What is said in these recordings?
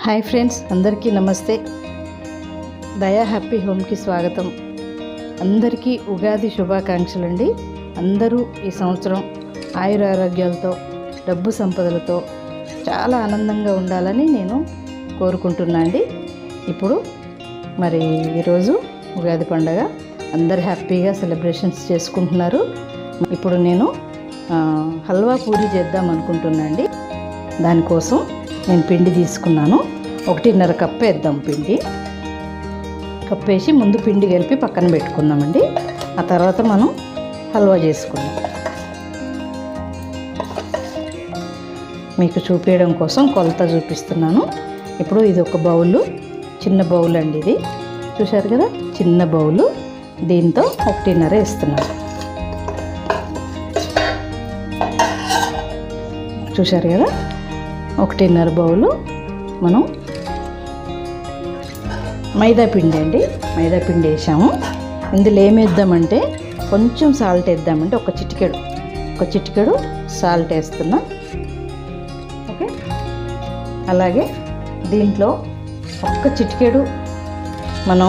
Hi friends, అందరికీ నమస్తే. దయా హ్యాపీ హోమ్కి స్వాగతం. అందరికీ ఉగాది శుభాకాంక్షలు అండి. అందరూ ఈ సంవత్సరం ఆయురారోగ్యాలతో డబ్బు సంపదలతో చాలా ఆనందంగా ఉండాలని నేను కోరుకుంటున్నా అండి. ఇప్పుడు మరి ఈరోజు ఉగాది పండుగ అందరు హ్యాపీగా సెలబ్రేషన్స్ చేసుకుంటున్నారు. ఇప్పుడు నేను హల్వా పూరి చేద్దాం అనుకుంటున్నా అండి. దానికోసం నేను పిండి తీసుకున్నాను. 1.5 కప్పు వేద్దాం. పిండి కప్పేసి ముందు పిండి కలిపి పక్కన పెట్టుకుందామండి. ఆ తర్వాత మనం హల్వా చేసుకుందాం. మీకు చూపించడం కోసం కొలత చూపిస్తున్నాను. ఇప్పుడు ఇది ఒక బౌలు, చిన్న బౌల్ అండి. ఇది చూశారు కదా, చిన్న బౌలు. దీంతో 1.5 వేస్తున్నాను. చూశారు కదా, 1.5 బౌలు మనం మైదా పిండి అండి. మైదా పిండి వేసాము. ఇందులో ఏమి వేద్దామంటే కొంచెం సాల్ట్ వేద్దామంటే ఒక చిటికెడు సాల్ట్ వేస్తున్నా. ఓకే, అలాగే దీంట్లో ఒక్క చిటికెడు మనం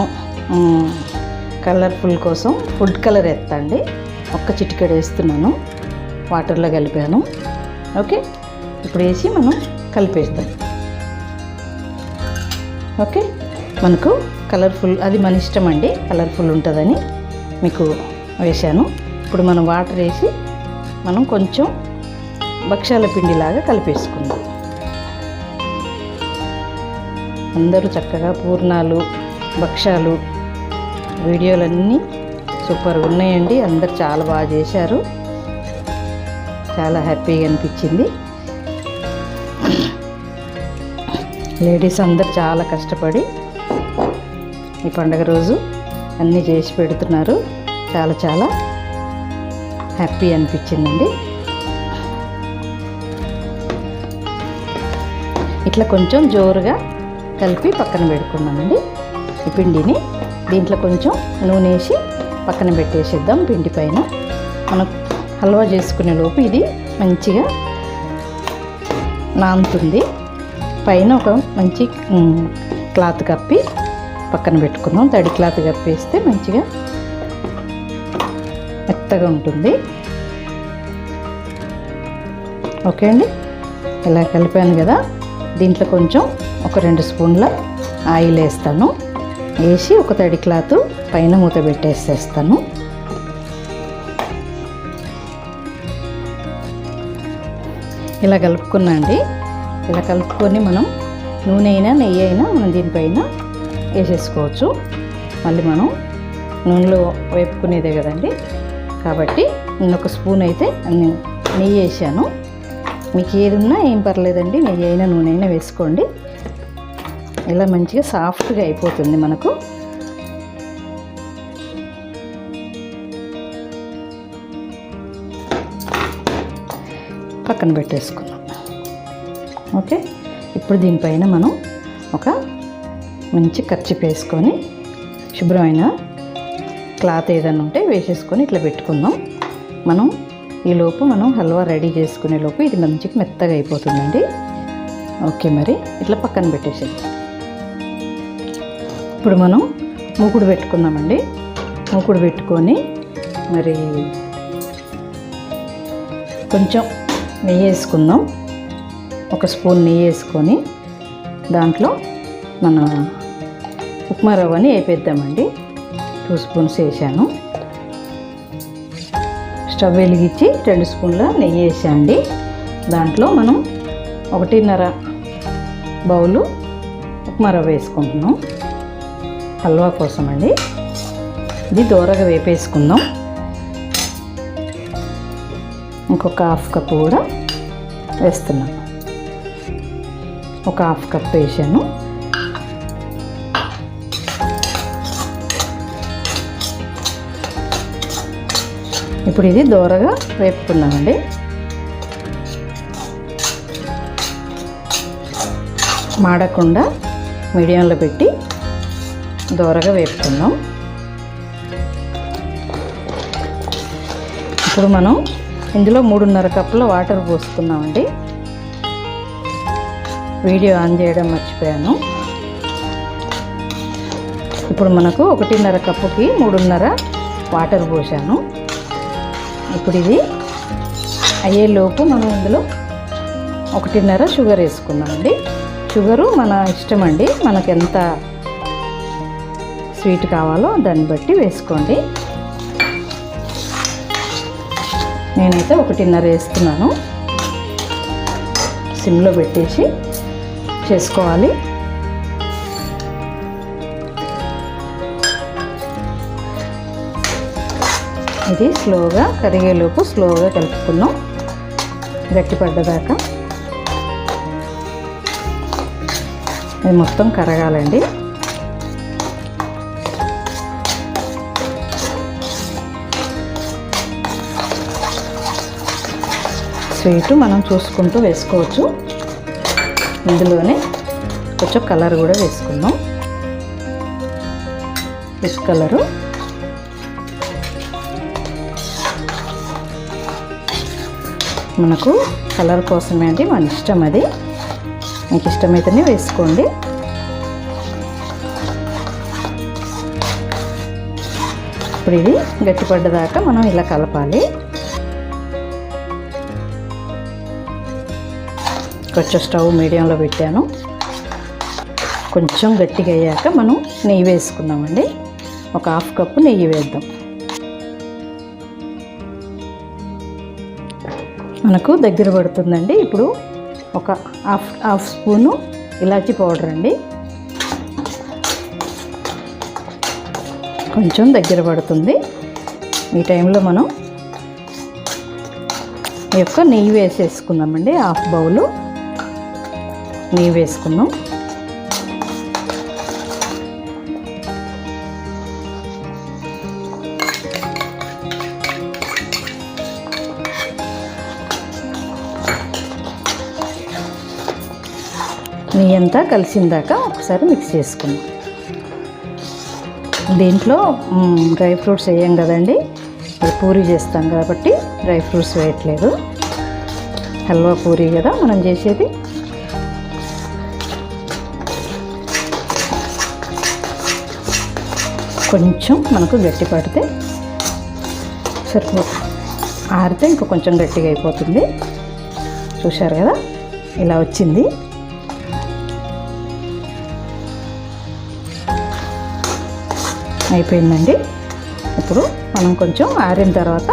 కలర్ఫుల్ కోసం ఫుడ్ కలర్ వేస్తా అండి. ఒక్క చిటికెడు వేస్తున్నాను, వాటర్లో కలిపాను. ఓకే, ఇప్పుడు వేసి మనం కలిపేస్తాం. ఓకే, మనకు కలర్ఫుల్, అది మన ఇష్టం అండి, కలర్ఫుల్ ఉంటుందని మీకు వేసాను. ఇప్పుడు మనం వాటర్ వేసి మనం కొంచెం భక్షాల పిండిలాగా కలిపేసుకుందాం. అందరూ చక్కగా పూర్ణాలు, భక్షాలు వీడియోలన్నీ సూపర్గా ఉన్నాయండి. అందరు చాలా బాగా చేశారు. చాలా హ్యాపీగా అనిపించింది. లేడీస్ అందరు చాలా కష్టపడి ఈ పండుగ రోజు అన్నీ చేసి పెడుతున్నారు. చాలా చాలా హ్యాపీ అనిపించిందండి. ఇట్లా కొంచెం జోరుగా కలిపి పక్కన పెట్టుకున్నామండి. ఈ పిండిని దీంట్లో కొంచెం నూనె వేసి పక్కన పెట్టేసేద్దాం. పిండి పైన మనం హల్వా చేసుకునే లోపు ఇది మంచిగా నానుతుంది. పైన ఒక మంచి క్లాత్ కప్పి పక్కన పెట్టుకుందాం. తడి క్లాత్ కప్పేస్తే మంచిగా మెత్తగా ఉంటుంది. ఓకే అండి, ఇలా కలిపాను కదా. దీంట్లో కొంచెం ఒక 2 స్పూన్ల ఆయిల్ వేస్తాను. వేసి ఒక తడి క్లాత్ పైన మూత పెట్టేసేస్తాను. ఇలా కలుపుకున్నా అండి. ఇలా కలుపుకొని మనం నూనె అయినా నెయ్యి అయినా మనం దీనిపైన వేసేసుకోవచ్చు. మళ్ళీ మనం నూనెలో వేపుకునేదే కదండి, కాబట్టి నేను ఒక స్పూన్ అయితే నెయ్యి వేసాను. మీకు ఏది ఉన్నా ఏం పర్లేదండి, నెయ్యి అయినా నూనె అయినా వేసుకోండి. ఇలా మంచిగా సాఫ్ట్గా అయిపోతుంది మనకు. పక్కన పెట్టేసుకుందాం. ఓకే, ఇప్పుడు దీనిపైన మనం ఒక మంచి కర్చీఫ్ వేసుకొని శుభ్రమైన క్లాత్ ఏదైనా ఉంటే వేసేసుకొని ఇట్లా పెట్టుకుందాం. మనం ఈలోపు మనం హల్వా రెడీ చేసుకునే లోపు ఇది మంచిగా మెత్తగా అయిపోతుందండి. ఓకే, మరి ఇట్లా పక్కన పెట్టేసేది. ఇప్పుడు మనం మూకుడు పెట్టుకుందామండి. మూకుడు పెట్టుకొని మరి కొంచెం నెయ్యి వేసుకుందాం. ఒక స్పూన్ నెయ్యి వేసుకొని దాంట్లో మన ఉప్మా రవ్వని వేపేద్దామండి. 2 స్పూన్స్ వేసాను. స్టవ్ వెలిగించి 2 స్పూన్ల నెయ్యి వేసాండి. దాంట్లో మనం 1.5 బౌలు ఉప్మా రవ్వ వేసుకుంటున్నాం హల్వా కోసం అండి. ఇది దోరగా వేపేసుకుందాం. ఇంకొక 1/2 కప్పు కూడా వేస్తున్నాను. ఒక 1/2 కప్ వేసాను. ఇప్పుడు ఇది దోరగా వేపుకున్నామండి. మాడకుండా మీడియంలో పెట్టి దోరగా వేపుకుందాం. ఇప్పుడు మనం ఇందులో 3.5 కప్పుల వాటర్ పోసుకున్నామండి. వీడియో ఆన్ చేయడం మర్చిపోయాను. మర్చిపోయాను. ఇప్పుడు మనకు 1.5 కప్పుకి 3.5 వాటర్ పోసాను. ఇప్పుడు ఇది అయ్యేలోపు మనం ఇందులో 1.5 షుగర్ వేసుకుందామండి. షుగరు మన ఇష్టం అండి, మనకు ఎంత స్వీట్ కావాలో దాన్ని బట్టి వేసుకోండి. నేనైతే 1.5 వేస్తున్నాను. సిమ్లో పెట్టేసి చేసుకోవాలి. ఇది స్లోగా కరిగేలోపు స్లోగా కలుపుకున్నాం గట్టిపడ్డదాకా. ఇది మొత్తం కరగాలండి. స్వీటు మనం చూసుకుంటూ వేసుకోవచ్చు. ఇందులోనే కొంచెం కలర్ కూడా వేసుకుందాం. ఫిష్ కలరు మనకు కలర్ కోసమే అండి, మన ఇష్టం. అది మీకు ఇష్టమైతేనే వేసుకోండి. ఇప్పుడు ఇది గట్టిపడ్డదాకా మనం ఇలా కలపాలి. కొంచెం స్టవ్ మీడియంలో పెట్టాను. కొంచెం గట్టిగా అయ్యాక మనం నెయ్యి వేసుకుందామండి. ఒక 1/2 కప్పు నెయ్యి వేద్దాం. మనకు దగ్గర పడుతుందండి. ఇప్పుడు ఒక హాఫ్ స్పూను ఇలాచీ పౌడర్ అండి. కొంచెం దగ్గర పడుతుంది. ఈ టైంలో మనం ఈ యొక్క నెయ్యి వేసేసుకుందామండి. 1/2 బౌలు నెయ్యి వేసుకుందాం. నెయ్యి అంతా కలిసిందాక ఒకసారి మిక్స్ చేసుకుందాం. దీంట్లో డ్రై ఫ్రూట్స్ వేయం కదండి, పూరి చేస్తాం కాబట్టి డ్రై ఫ్రూట్స్ వేయట్లేదు. హల్వా పూరి కదా మనం చేసేది. కొంచెం మనకు గట్టి పడితే సరిపోతుంది. ఆరితే ఇంకా కొంచెం గట్టిగా అయిపోతుంది. చూశారు కదా, ఇలా వచ్చింది. అయిపోయిందండి. ఇప్పుడు మనం కొంచెం ఆరిన తర్వాత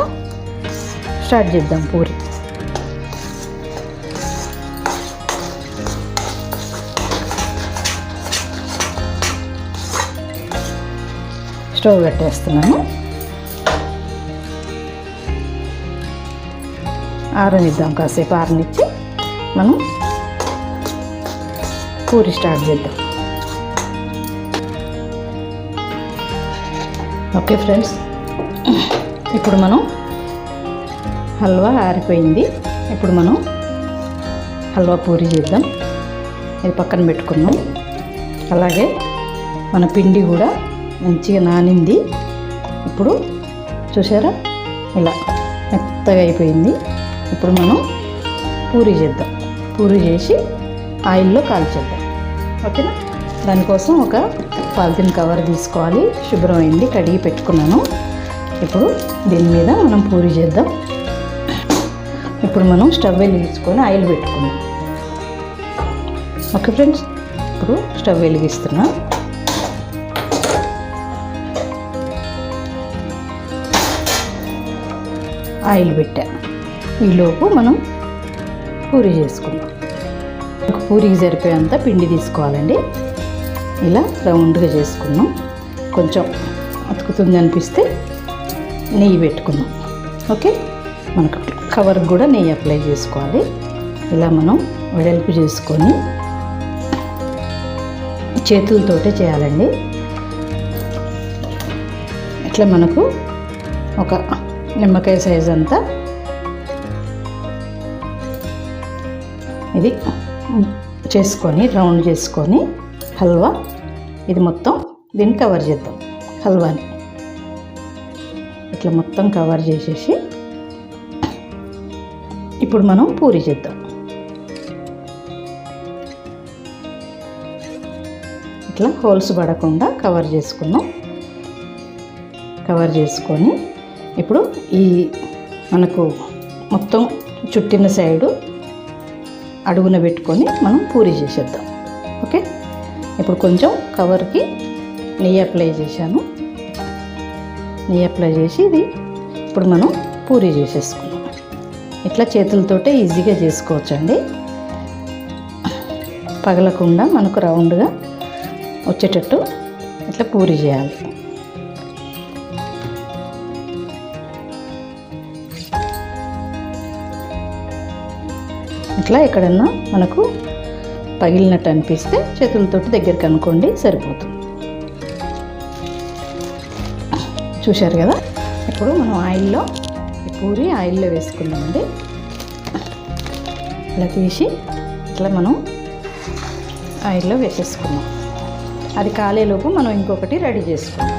స్టార్ట్ చేద్దాం పూరి. స్టవ్ కట్టేస్తున్నాను. ఆరనిద్దాం. కాసేపు ఆరనిచ్చి మనం పూరి స్టార్ట్ చేద్దాం. ఓకే ఫ్రెండ్స్, ఇప్పుడు మనం హల్వా ఆరిపోయింది. ఇప్పుడు మనం హల్వా పూరి చేద్దాం. ఇది పక్కన పెట్టుకున్నాం. అలాగే మన పిండి కూడా మంచిగా నానింది. ఇప్పుడు చూసారా, ఇలా మెత్తగా అయిపోయింది. ఇప్పుడు మనం పూరి చేద్దాం. పూరి చేసి ఆయిల్లో కాల్చేద్దాం. ఓకేనా? దానికోసం ఒక పాలిథిన్ కవర్ తీసుకోవాలి. శుభ్రమైంది, కడిగి పెట్టుకున్నాను. ఇప్పుడు దీని మీద మనం పూరి చేద్దాం. ఇప్పుడు మనం స్టవ్ వెలిగించుకొని ఆయిల్ పెట్టుకుందాం. ఓకే ఫ్రెండ్స్, ఇప్పుడు స్టవ్ వెలిగిస్తున్నా. ఆయిల్ పెట్టా. ఈలోపు మనం పూరి చేసుకుందాం. ఒక పూరికి సరిపోయేంత పిండి తీసుకోవాలండి. ఇలా రౌండ్గా చేసుకున్నాం. కొంచెం అతుకుతుంది అనిపిస్తే నెయ్యి పెట్టుకుందాం. ఓకే, మనకు కవర్కి కూడా నెయ్యి అప్లై చేసుకోవాలి. ఇలా మనం వెడల్పు చేసుకొని చేతులతోటే చేయాలండి. ఇట్లా మనకు ఒక నిమ్మకాయ సైజ్ అంతా ఇది చేసుకొని రౌండ్ చేసుకొని హల్వా ఇది మొత్తం దీన్ని కవర్ చేద్దాం. హల్వాని ఇట్లా మొత్తం కవర్ చేసేసి ఇప్పుడు మనం పూరి చేద్దాం. ఇట్లా హోల్స్ పడకుండా కవర్ చేసుకున్నాం. కవర్ చేసుకొని ఇప్పుడు ఈ మనకు మొత్తం చుట్టిన సైడు అడుగున పెట్టుకొని మనం పూరి చేసేద్దాం. ఓకే, ఇప్పుడు కొంచెం కవర్కి నెయ్యి అప్లై చేశాను. నెయ్యి అప్లై చేసి ఇది ఇప్పుడు మనం పూరి చేసేసుకున్నాం. ఇట్లా చేతులతోటే ఈజీగా చేసుకోవచ్చండి. పగలకుండా మనకు రౌండ్గా వచ్చేటట్టు ఇట్లా పూరి చేయాలి. ఇట్లా ఎక్కడన్నా మనకు పగిలినట్టు అనిపిస్తే చేతులతోటి దగ్గరికి అనుకోండి, సరిపోతుంది. చూశారు కదా, ఇప్పుడు మనం ఆయిల్లో ఈ పూరి ఆయిల్లో వేసుకున్నామండి. ఇలా తీసి ఇట్లా మనం ఆయిల్లో వేసేసుకున్నాం. అది కాలేలోపు మనం ఇంకొకటి రెడీ చేసుకున్నాం.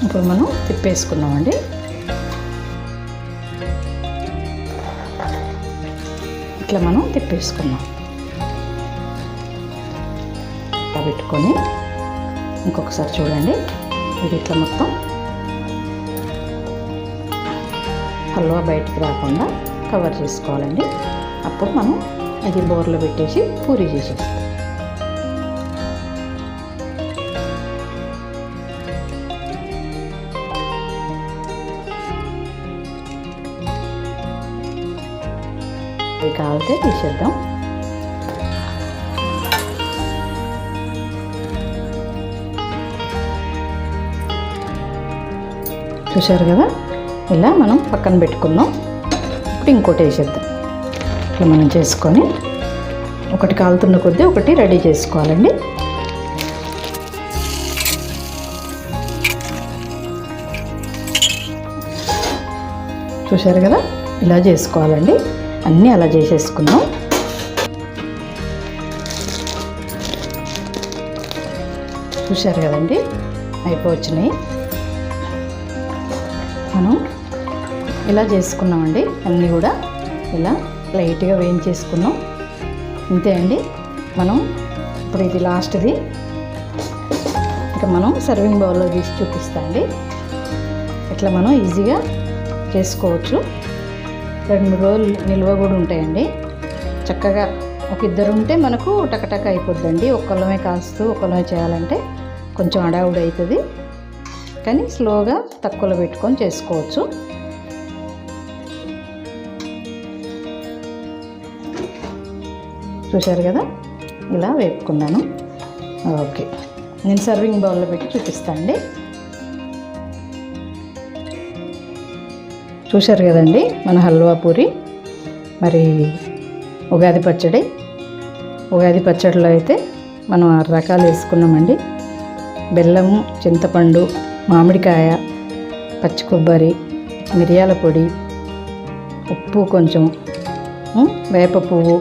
ఇప్పుడు మనం తిప్పేసుకున్నామండి. ఇట్లా మనం తిప్పేసుకున్నాం. పెట్టుకొని ఇంకొకసారి చూడండి, ఇది ఇట్లా మొత్తం హల్వా బయటికి రాకుండా కవర్ చేసుకోవాలండి. అప్పుడు మనం ఇది బోర్లో పెట్టేసి పూరి చేసేస్తాం. కాలితే తీసేద్దాం. చూశారు కదా, ఇలా మనం పక్కన పెట్టుకుందాం. ఇప్పుడు ఇంకోటి వేసేద్దాం. ఇట్లా మనం చేసుకొని ఒకటి కాలుతున్న కొద్దీ ఒకటి రెడీ చేసుకోవాలండి. చూశారు కదా, ఇలా చేసుకోవాలండి. అన్నీ అలా చేసేసుకుందాం. చూశారు కదండి, అయిపోవచ్చినాయి. మనం ఇలా చేసుకున్నామండి. అన్నీ కూడా ఇలా లైట్గా వేయించేసుకున్నాం. అంతే అండి. మనం ఇప్పుడు ఇది లాస్ట్ది. ఇక మనం సర్వింగ్ బౌల్లో తీసి చూపిస్తా అండి. ఇట్లా మనం ఈజీగా చేసుకోవచ్చు. 2-3 రోజులు నిల్వ కూడా ఉంటాయండి. చక్కగా ఒక ఇద్దరు ఉంటే మనకు టకటక అయిపోద్దండి. ఒక్కళ్ళమే కాస్తూ ఒక్కళ్ళమే చేయాలంటే కొంచెం అడావుడి అవుతుంది. కానీ స్లోగా తక్కువలో పెట్టుకొని చేసుకోవచ్చు. చూశారు కదా, ఇలా వేపుకున్నాను. ఓకే, నేను సర్వింగ్ బౌల్లో పెట్టి చూపిస్తాను అండి. చూశారు కదండి మన హల్వా పూరి. మరి ఉగాది పచ్చడిలో అయితే మనం 6 రకాలు వేసుకున్నామండి. బెల్లము, చింతపండు, మామిడికాయ, పచ్చి కొబ్బరి, మిరియాల పొడి, ఉప్పు, కొంచెం వేప పువ్వు,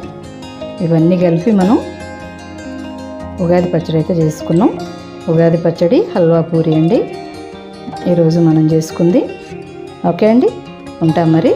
ఇవన్నీ కలిపి మనం ఉగాది పచ్చడి అయితే చేసుకున్నాం. ఉగాది పచ్చడి హల్వా పూరి అండి ఈరోజు మనం చేసుకుంది. ఓకే అండి, ఉంటాం మరి.